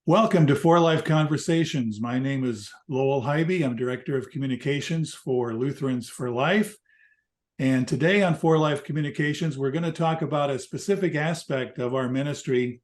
Welcome to For Life Conversations. My name is Lowell Hybe. I'm Director of Communications for Lutherans for Life. And today on For Life Communications, we're going to talk about a specific aspect of our ministry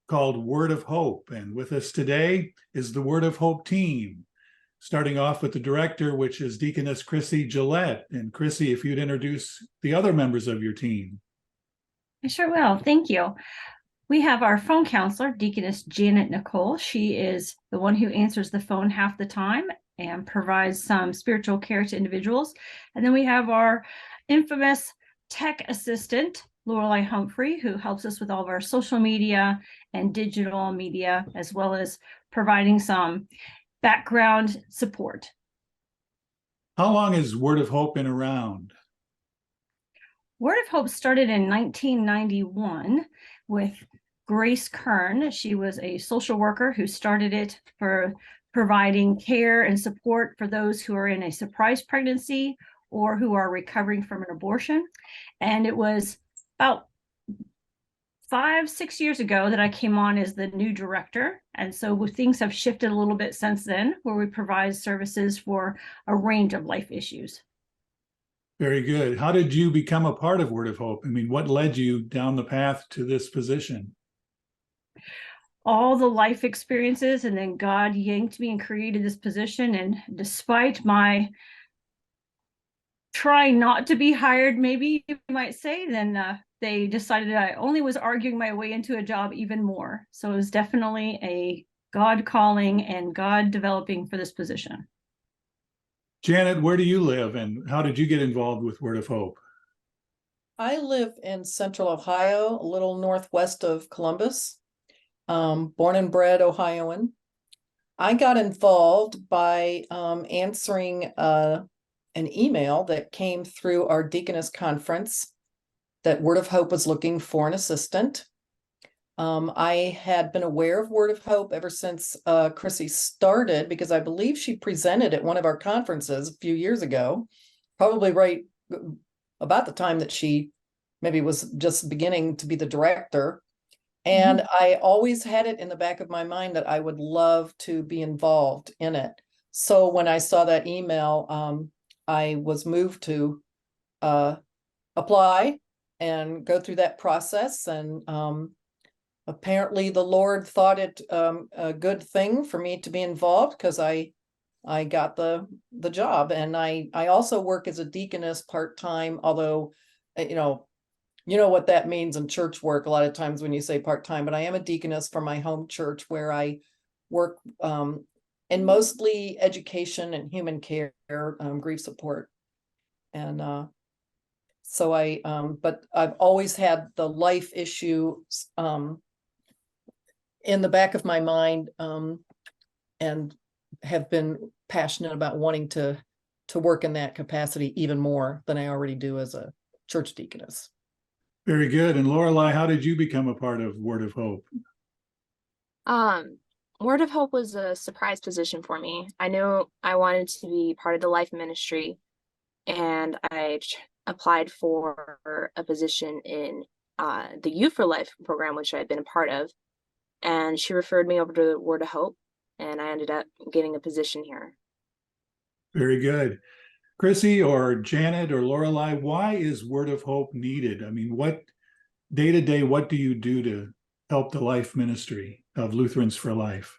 called Word of Hope. And with us today is the Word of Hope team, starting off with the director, which is Deaconess Chrissy Gillette. And Chrissy, if you'd introduce the other members of your team. I sure will. Thank you. We have our phone counselor, Deaconess Janet Nicole. She is the one who answers the phone half the time and provides some spiritual care to individuals. And then we have our infamous tech assistant, Lorelei Humphrey, who helps us with all of our social media and digital media, as well as providing some background support. How long has Word of Hope been around? Word of Hope started in 1991 with Grace Kern. She was a social worker who started it for providing care and support for those who are in a surprise pregnancy or who are recovering from an abortion. And it was about 5-6 years ago that I came on as the new director. And so things have shifted a little bit since then, where we provide services for a range of life issues. Very good. How did you become a part of Word of Hope? I mean, what led you down the path to this position? All the life experiences, and then God yanked me and created this position. And despite my trying not to be hired, maybe you might say, then they decided I only was arguing my way into a job even more. So it was definitely a God calling and God developing for this position. Janet, where do you live and how did you get involved with Word of Hope? I live in Central Ohio, a little northwest of Columbus. Born and bred Ohioan. I got involved by answering an email that came through our deaconess conference that Word of Hope was looking for an assistant. I had been aware of Word of Hope ever since Chrissy started, because I believe she presented at one of our conferences a few years ago, probably right about the time that she maybe was just beginning to be the director. And I always had it in the back of my mind that I would love to be involved in it. So when I saw that email, I was moved to apply and go through that process. And apparently the Lord thought it a good thing for me to be involved, because I got the job. And I also work as a deaconess part-time, although, you know what that means in church work a lot of times when you say part-time, but I am a deaconess for my home church, where I work in mostly education and human care, grief support. And but I've always had the life issue in the back of my mind, and have been passionate about wanting to work in that capacity even more than I already do as a church deaconess. Very good. And Lorelei, how did you become a part of Word of Hope? Word of Hope was a surprise position for me. I knew I wanted to be part of the life ministry, and I applied for a position in the Youth for Life program, which I'd been a part of. And she referred me over to Word of Hope, and I ended up getting a position here. Very good. Chrissy or Janet or Lorelei, why is Word of Hope needed? I mean, what day to day, what do you do to help the life ministry of Lutherans for Life?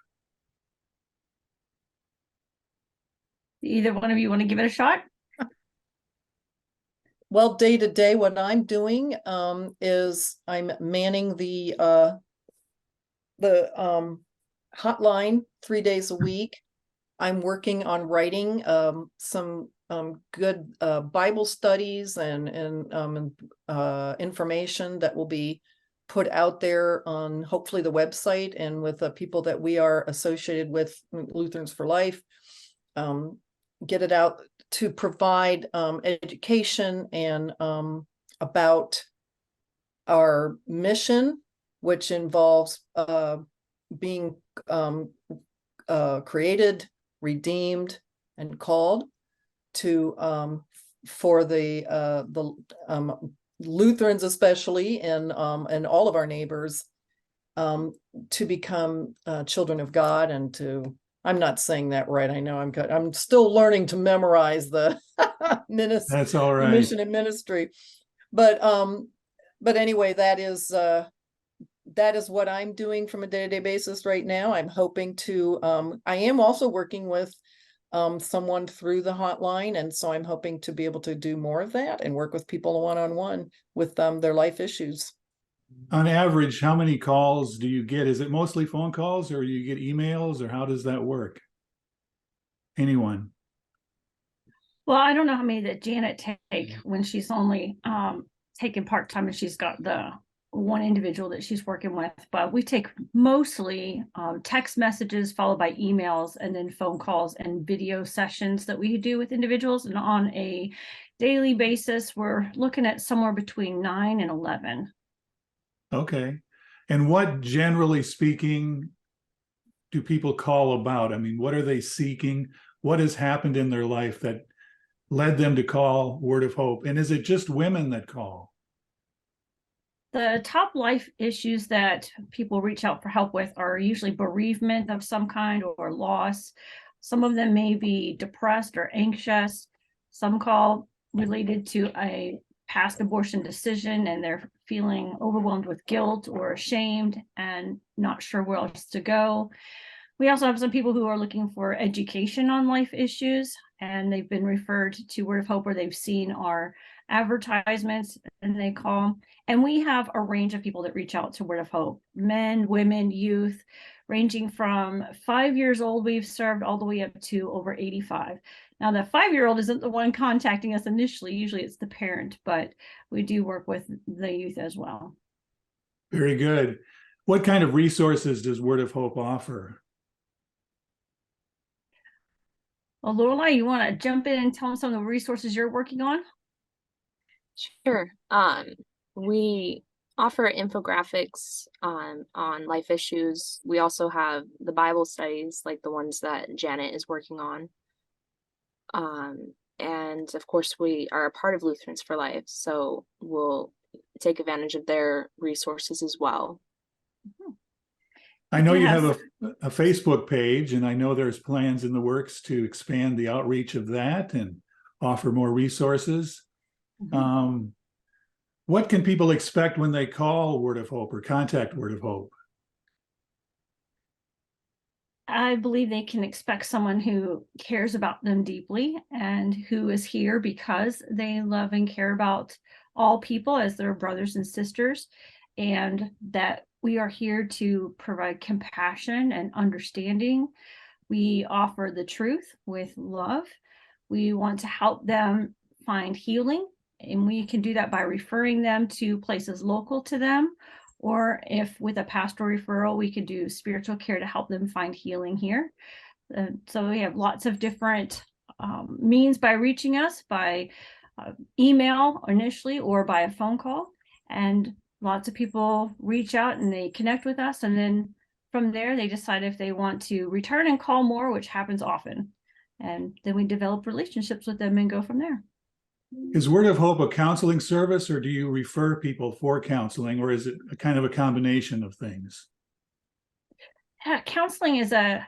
Either one of you want to give it a shot? Well, day to day, what I'm doing is I'm manning the hotline 3 days a week. I'm working on writing some good Bible studies and information that will be put out there on hopefully the website and with the people that we are associated with, Lutherans for Life. Get it out to provide education and about our mission, which involves being created, redeemed, and called to for the Lutherans especially, and all of our neighbors, to become children of God and to, I'm not saying that right. I know I'm still learning to memorize the That's all right. mission and ministry. But anyway, that is what I'm doing from a day-to-day basis right now. I'm hoping to, I am also working with someone through the hotline. And so I'm hoping to be able to do more of that and work with people one-on-one with their life issues. On average, how many calls do you get? Is it mostly phone calls or you get emails, or how does that work? Anyone? Well, I don't know how many that Janet take when she's only taking part-time and she's got the one individual that she's working with, but we take mostly text messages followed by emails and then phone calls and video sessions that we do with individuals. And on a daily basis, we're looking at somewhere between 9 and 11. Okay. And what, generally speaking, do people call about? I mean, what are they seeking? What has happened in their life that led them to call Word of Hope? And is it just women that call? The top life issues that people reach out for help with are usually bereavement of some kind or loss. Some of them may be depressed or anxious. Some call related to a past abortion decision and they're feeling overwhelmed with guilt or ashamed and not sure where else to go. We also have some people who are looking for education on life issues, and they've been referred to Word of Hope, or they've seen our advertisements and they call. And we have a range of people that reach out to Word of Hope: men, women, youth, ranging from 5 years old we've served all the way up to over 85. Now, the 5-year-old isn't the one contacting us initially. Usually it's the parent, but we do work with the youth as well. Very good. What kind of resources does Word of Hope offer? Well, Lorelai, you want to jump in and tell them some of the resources you're working on? Sure. We offer infographics on life issues. We also have the Bible studies, like the ones that Janet is working on. And of course, we are a part of Lutherans for Life, so we'll take advantage of their resources as well. I know you have a Facebook page, and I know there's plans in the works to expand the outreach of that and offer more resources. Mm-hmm. What can people expect when they call Word of Hope or contact Word of Hope? I believe they can expect someone who cares about them deeply and who is here because they love and care about all people as their brothers and sisters, and that we are here to provide compassion and understanding. We offer the truth with love. We want to help them find healing, and we can do that by referring them to places local to them, or if with a pastoral referral, we could do spiritual care to help them find healing here. So we have lots of different means by reaching us, by email initially or by a phone call. And lots of people reach out and they connect with us. And then from there, they decide if they want to return and call more, which happens often. And then we develop relationships with them and go from there. Is Word of Hope a counseling service, or do you refer people for counseling, or is it a kind of a combination of things? Counseling is a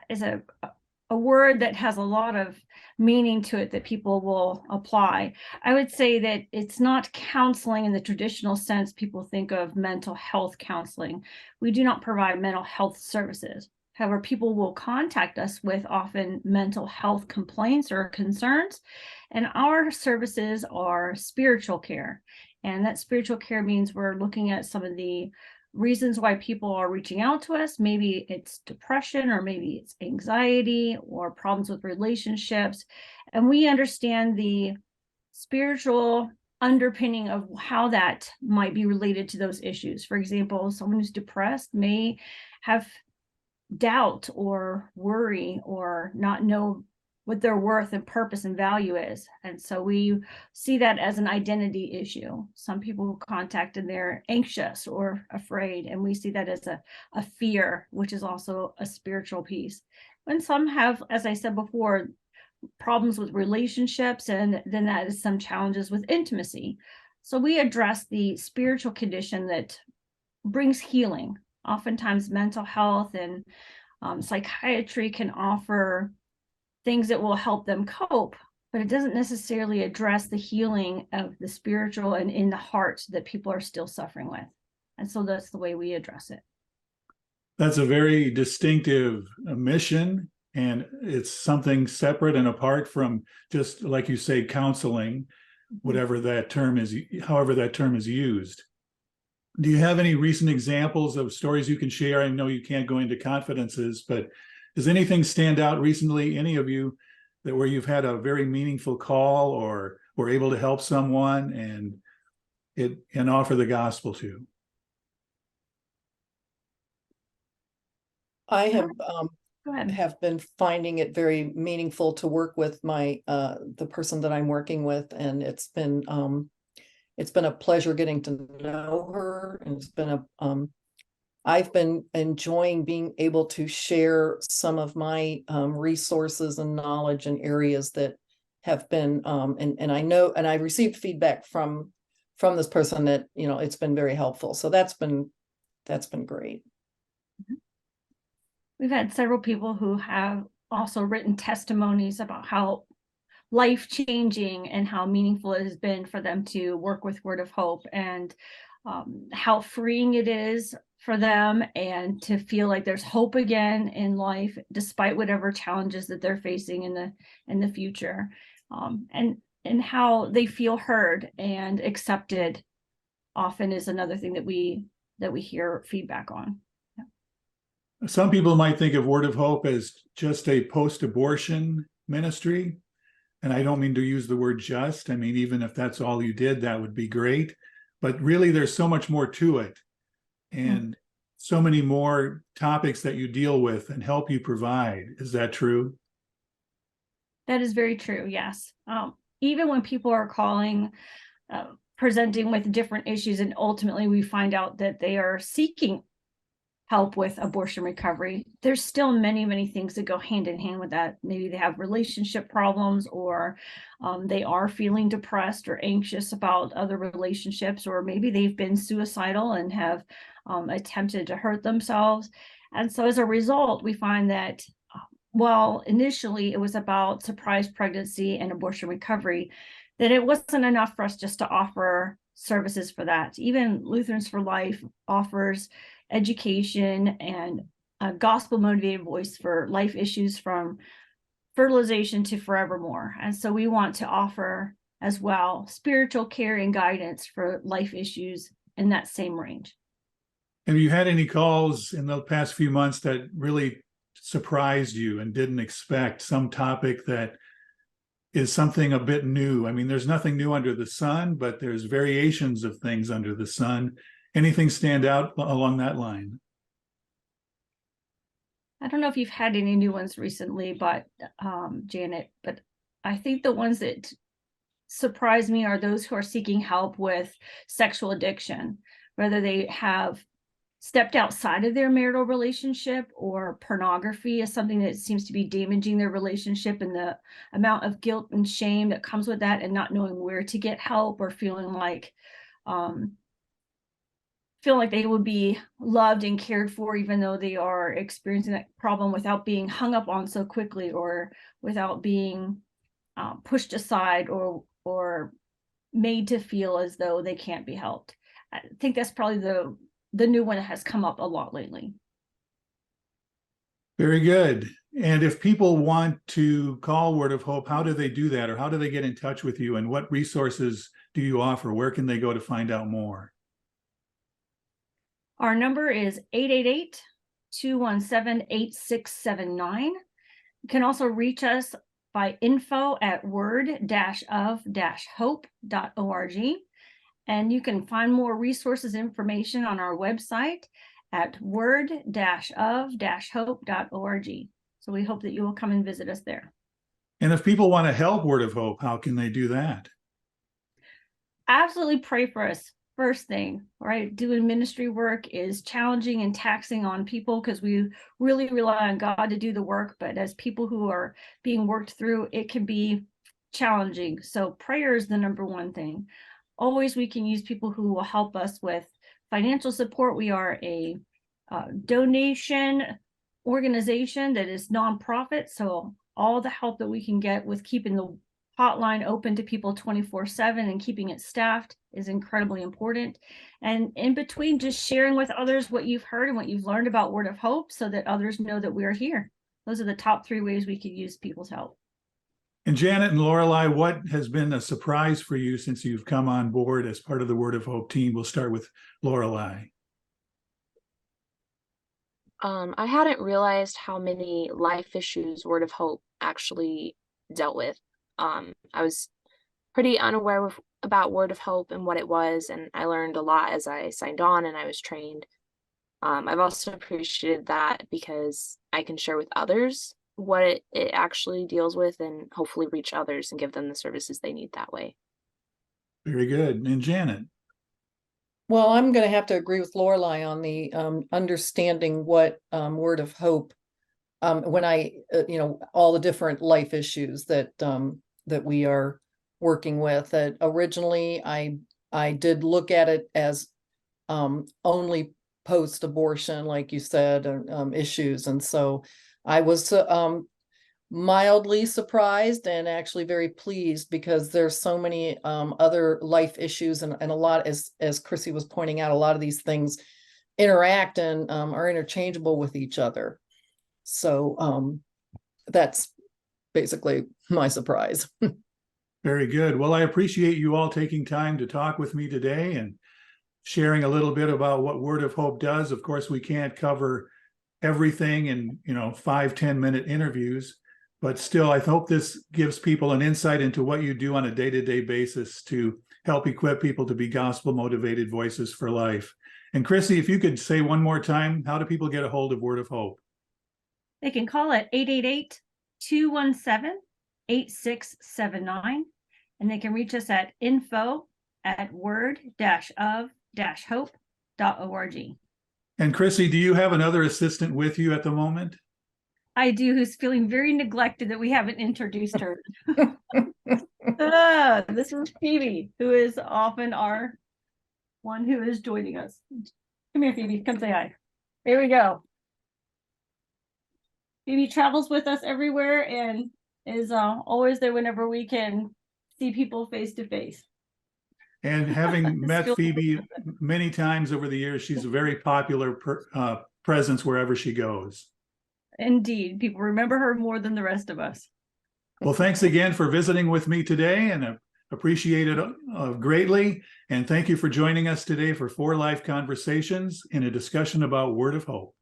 word that has a lot of meaning to it that people will apply. I would say that it's not counseling in the traditional sense people think of mental health counseling. We do not provide mental health services. However, people will contact us with often mental health complaints or concerns, and our services are spiritual care. And that spiritual care means we're looking at some of the reasons why people are reaching out to us. Maybe it's depression, or maybe it's anxiety or problems with relationships. And we understand the spiritual underpinning of how that might be related to those issues. For example, someone who's depressed may have doubt or worry or not know what their worth and purpose and value is. And so we see that as an identity issue. Some people contact and they're anxious or afraid, and we see that as a fear, which is also a spiritual piece. And some have, as I said before, problems with relationships, and then that is some challenges with intimacy. So we address the spiritual condition that brings healing Oftentimes mental health and psychiatry can offer things that will help them cope, but it doesn't necessarily address the healing of the spiritual and in the heart that people are still suffering with. And so that's the way we address it. That's a very distinctive mission, and it's something separate and apart from just, like you say, counseling, whatever that term is, however that term is used. Do you have any recent examples of stories you can share? I know you can't go into confidences, but does anything stand out recently, any of you, that where you've had a very meaningful call or were able to help someone and offer the gospel to? I have Go ahead. have been finding it very meaningful to work with my the person that I'm working with, and it's been a pleasure getting to know her, and it's been I've been enjoying being able to share some of my resources and knowledge in areas that have been and I know, and I received feedback from this person that, you know, it's been very helpful. So that's been great. We've had several people who have also written testimonies about how life-changing and how meaningful it has been for them to work with Word of Hope, and how freeing it is for them, and to feel like there's hope again in life despite whatever challenges that they're facing in the future, and how they feel heard and accepted often is another thing that we hear feedback on. Some people might think of Word of Hope as just a post-abortion ministry. And I don't mean to use the word just. I mean, even if that's all you did, that would be great. But really, there's so much more to it. And so many more topics that you deal with and help you provide. Is that true? That is very true, yes. Even when people are calling, presenting with different issues, and ultimately we find out that they are seeking help with abortion recovery, there's still many things that go hand in hand with that. Maybe they have relationship problems, or they are feeling depressed or anxious about other relationships, or maybe they've been suicidal and have attempted to hurt themselves. And so as a result, we find that while initially it was about surprise pregnancy and abortion recovery, that it wasn't enough for us just to offer services for that. Even Lutherans for Life offers education and a gospel motivated voice for life issues from fertilization to forevermore. And so we want to offer as well spiritual care and guidance for life issues in that same range. Have you had any calls in the past few months that really surprised you and didn't expect, some topic that is something a bit new? I mean, there's nothing new under the sun, but there's variations of things under the sun. Anything stand out along that line? I don't know if you've had any new ones recently, but Janet, but I think the ones that surprise me are those who are seeking help with sexual addiction, whether they have stepped outside of their marital relationship, or pornography is something that seems to be damaging their relationship, and the amount of guilt and shame that comes with that, and not knowing where to get help, or feeling like they would be loved and cared for, even though they are experiencing that problem, without being hung up on so quickly, or without being pushed aside, or made to feel as though they can't be helped. I think that's probably the new one that has come up a lot lately. Very good. And if people want to call Word of Hope, how do they do that? Or how do they get in touch with you? And what resources do you offer? Where can they go to find out more? Our number is 888-217-8679. You can also reach us by info@word-of-hope.org. And you can find more resources and information on our website at word-of-hope.org. So we hope that you will come and visit us there. And if people want to help Word of Hope, how can they do that? Absolutely pray for us. First thing, right? Doing ministry work is challenging and taxing on people, because we really rely on God to do the work. But as people who are being worked through, it can be challenging. So prayer is the number one thing. Always we can use people who will help us with financial support. We are a donation organization that is nonprofit. So all the help that we can get with keeping the hotline open to people 24/7 and keeping it staffed is incredibly important. And in between, just sharing with others what you've heard and what you've learned about Word of Hope so that others know that we are here. Those are the top 3 ways we could use people's help. And Janet and Lorelei, what has been a surprise for you since you've come on board as part of the Word of Hope team? We'll start with Lorelei. I hadn't realized how many life issues Word of Hope actually dealt with. I was pretty unaware about Word of Hope and what it was, and I learned a lot as I signed on and I was trained. I've also appreciated that because I can share with others what it actually deals with and hopefully reach others and give them the services they need that way. Very good. And Janet? Well, I'm going to have to agree with Lorelei on the understanding what Word of Hope, when I, all the different life issues that that we are working with. That originally, I did look at it as only post-abortion, like you said, issues, and so I was mildly surprised and actually very pleased because there's so many other life issues and a lot, as Chrissy was pointing out, a lot of these things interact and are interchangeable with each other. So that's basically my surprise. Very good. Well, I appreciate you all taking time to talk with me today and sharing a little bit about what Word of Hope does. Of course, we can't cover everything in 5-10 minute interviews, but still, I hope this gives people an insight into what you do on a day-to-day basis to help equip people to be gospel-motivated voices for life. And Chrissy, if you could say one more time, how do people get a hold of Word of Hope? They can call at 888-217-8679, and they can reach us at info@word-of-hope.org. And Chrissy, do you have another assistant with you at the moment? I do, who's feeling very neglected that we haven't introduced her. This is Phoebe, who is often our one who is joining us. Come here, Phoebe, come say hi. There we go. Phoebe travels with us everywhere and is always there whenever we can see people face to face. And having met Phoebe many times over the years, she's a very popular presence wherever she goes. Indeed, people remember her more than the rest of us. Well, thanks again for visiting with me today, and appreciate it greatly. And thank you for joining us today for 4 Life Conversations in a discussion about Word of Hope.